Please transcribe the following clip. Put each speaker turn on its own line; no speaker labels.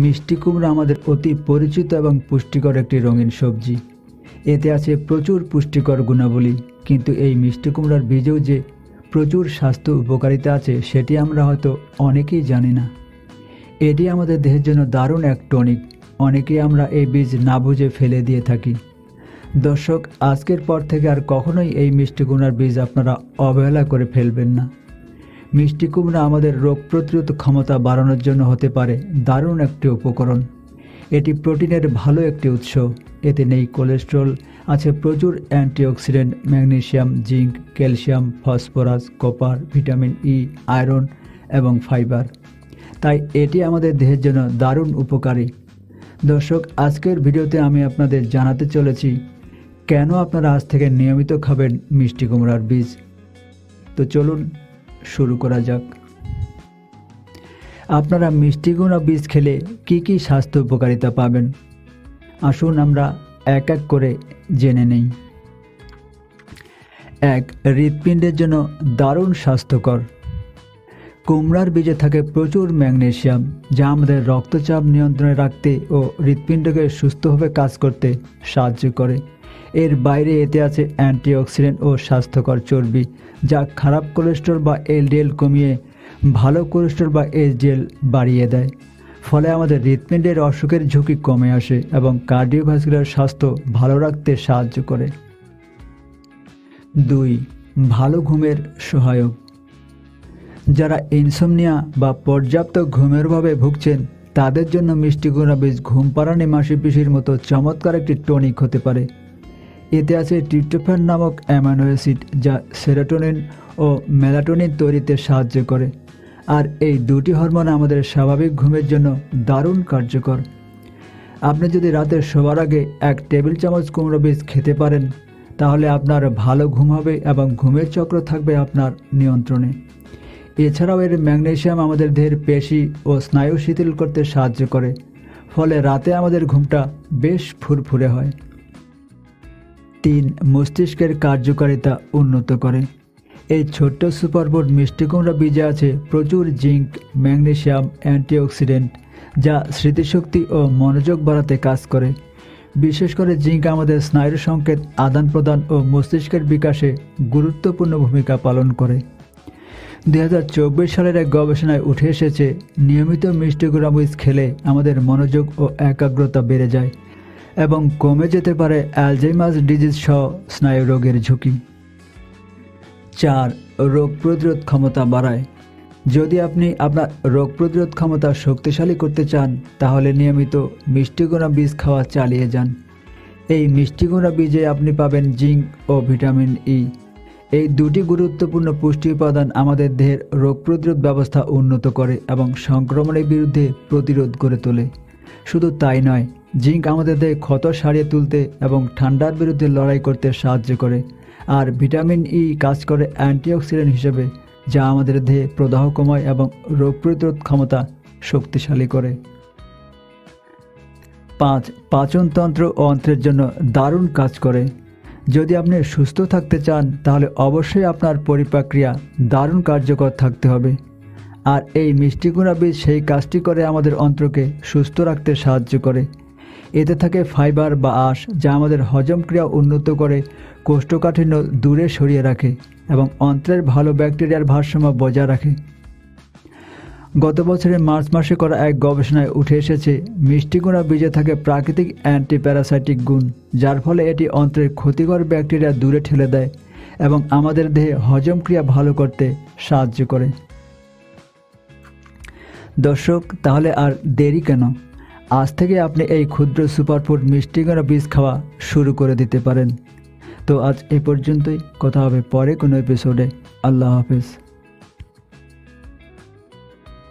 মিষ্টি কুমড়া আমাদের অতি পরিচিত এবং পুষ্টিকর একটি রঙিন সবজি। এতে আছে প্রচুর পুষ্টিকর গুণাবলী, কিন্তু এই মিষ্টি কুমড়ার বীজেও যে প্রচুর স্বাস্থ্য উপকারিতা আছে সেটি আমরা হয়তো অনেকেই জানি না। এটি আমাদের দেহের জন্য দারুণ এক টনিক। অনেকেই আমরা এই বীজ না বুঝে ফেলে দিয়ে থাকি। দর্শক, আজকের পর থেকে আর কখনোই এই মিষ্টি কুমড়ার বীজ আপনারা অবহেলা করে ফেলবেন না। মিষ্টি কুমড়া আমাদের রোগ প্রতিরোধ ক্ষমতা বাড়ানোর জন্য হতে পারে দারুণ একটি উপকরণ। এটি প্রোটিনের ভালো একটি উৎস। এতে নেই কোলেস্টেরল, আছে প্রচুর antioxidant, magnesium, zinc, calcium, phosphorus, copper, vitamin E, iron এবং ফাইবার। তাই এটি আমাদের দেহের জন্য দারুণ উপকারী। দর্শক, আজকের ভিডিওতে আমি আপনাদের জানাতে চলেছি কেন আপনারা আজ থেকে নিয়মিত খাবেন মিষ্টি কুমড়ার বীজ। তো চলুন শুরু করা যাক। আপনারা মিষ্টি কুমড়া বীজ খেলে কি কি স্বাস্থ্য উপকারিতা পাবেন, আসুন আমরা এক এক করে জেনে নেই। 1. হৃৎপিণ্ডের জন্য দারুণ স্বাস্থ্যকর। কুমড়ার বীজে থাকে প্রচুর ম্যাগনেসিয়াম, যা আমাদের রক্তচাপ নিয়ন্ত্রণে রাখতে ও হৃৎপিণ্ডকে সুস্থভাবে কাজ করতে সাহায্য করে। এর বাইরে এতে আছে অ্যান্টিঅক্সিডেন্ট ও স্বাস্থ্যকর চর্বি, যা খারাপ কোলেস্টেরল বা এলডিএল কমিয়ে ভালো কোলেস্টেরল বা এইচডিএল বাড়িয়ে দেয়। ফলে আমাদের হৃৎপিণ্ডের অসুখের ঝুঁকি কমে আসে এবং কার্ডিওভাস্কুলার স্বাস্থ্য ভালো রাখতে সাহায্য করে। 2. ভালো ঘুমের সহায়ক। যারা ইনসমনিয়া বা পর্যাপ্ত ঘুমের অভাবে ভুগছেন তাদের জন্য মিষ্টি কুমড়া বীজ ঘুম পাড়ানি মাসিপিসির মতো চমৎকার একটি টনিক হতে পারে। এতে আছে ট্রিপ্টোফ্যান নামক অ্যামাইনো অ্যাসিড, যা সেরোটোনিন ও মেলাটোনিন তৈরিতে সাহায্য করে। আর এই দুটি হরমোন আমাদের স্বাভাবিক ঘুমের জন্য দারুণ কার্যকর। আপনি যদি রাতে শোবার আগে 1 টেবিল চামচ কুমড়ো বীজ খেতে পারেন, তাহলে আপনার ভালো ঘুম হবে এবং ঘুমের চক্র থাকবে আপনার নিয়ন্ত্রণে। এছাড়াও এর ম্যাগনেসিয়াম আমাদের দেহের পেশি ও স্নায়ু শিথিল করতে সাহায্য করে, ফলে রাতে আমাদের ঘুমটা বেশ ফুরফুরে হয়। 3. মস্তিষ্কের কার্যকারিতা উন্নত করে। এই ছোট্ট সুপারফুড মিষ্টি কুমড়া বীজে আছে প্রচুর জিঙ্ক, ম্যাগনেসিয়াম, অ্যান্টিঅক্সিডেন্ট, যা স্মৃতিশক্তি ও মনোযোগ বাড়াতে কাজ করে। বিশেষ করে জিঙ্ক আমাদের স্নায়ুর সংকেত আদান প্রদান ও মস্তিষ্কের বিকাশে গুরুত্বপূর্ণ ভূমিকা পালন করে। 2024 সালের এক গবেষণায় উঠে এসেছে, নিয়মিত মিষ্টি কুমড়া বীজ খেলে আমাদের মনোযোগ ও একাগ্রতা বেড়ে যায় এবং কমে যেতে পারে অ্যালজাইমার্স ডিজিজ সহ স্নায়ু রোগের ঝুঁকি। 4. রোগ প্রতিরোধ ক্ষমতা বাড়ায়। যদি আপনি আপনার রোগ প্রতিরোধ ক্ষমতা শক্তিশালী করতে চান, তাহলে নিয়মিত মিষ্টি কুমড়া বীজ খাওয়া চালিয়ে যান। এই মিষ্টি কুমড়া বীজে আপনি পাবেন জিঙ্ক ও ভিটামিন ই। এই দুটি গুরুত্বপূর্ণ পুষ্টি উপাদান আমাদের দেহের রোগ প্রতিরোধ ব্যবস্থা উন্নত করে এবং সংক্রমণের বিরুদ্ধে প্রতিরোধ করে তোলে। শুধু তাই নয়, জিঙ্ক আমাদের দেহে ক্ষত সারিয়ে তুলতে এবং ঠান্ডার বিরুদ্ধে লড়াই করতে সাহায্য করে। আর ভিটামিন ই কাজ করে অ্যান্টিঅক্সিডেন্ট হিসেবে, যা আমাদের দেহে প্রদাহ কমায় এবং রোগ প্রতিরোধ ক্ষমতা শক্তিশালী করে। 5. পাচনতন্ত্র ও অন্ত্রের জন্য দারুণ কাজ করে। যদি আপনি সুস্থ থাকতে চান, তাহলে অবশ্যই আপনার পরিপাক্রিয়া দারুণ কার্যকর থাকতে হবে। আর এই মিষ্টি কুমড়া বীজ সেই কাজটি করে, আমাদের অন্ত্রকে সুস্থ রাখতে সাহায্য করে। এতে থাকে ফাইবার বা আঁশ, যা আমাদের হজম ক্রিয়া উন্নত করে, কোষ্ঠকাঠিন্য দূরে সরিয়ে রাখে এবং অন্ত্রের ভালো ব্যাকটেরিয়ার ভারসাম্য বজায় রাখে। গত বছরের মার্চ মাসে করা এক গবেষণায় উঠে এসেছে, মিষ্টি কুমড়া বীজে থাকে প্রাকৃতিক অ্যান্টিপ্যারাসাইটিক গুণ, যার ফলে এটি অন্ত্রের ক্ষতিকর ব্যাকটেরিয়া দূরে ঠেলে দেয় এবং আমাদের দেহে হজম ক্রিয়া ভালো করতে সাহায্য করে। দর্শক, তাহলে আর দেরি কেন? আজ থেকে আপনি এই ক্ষুদ্র সুপারফুড মিষ্টি কুমড়া বীজ খাওয়া শুরু করে দিতে পারেন। তো আজ এ পর্যন্তই, কথা হবে পরে কোনো এপিসোডে। আল্লাহ হাফেজ।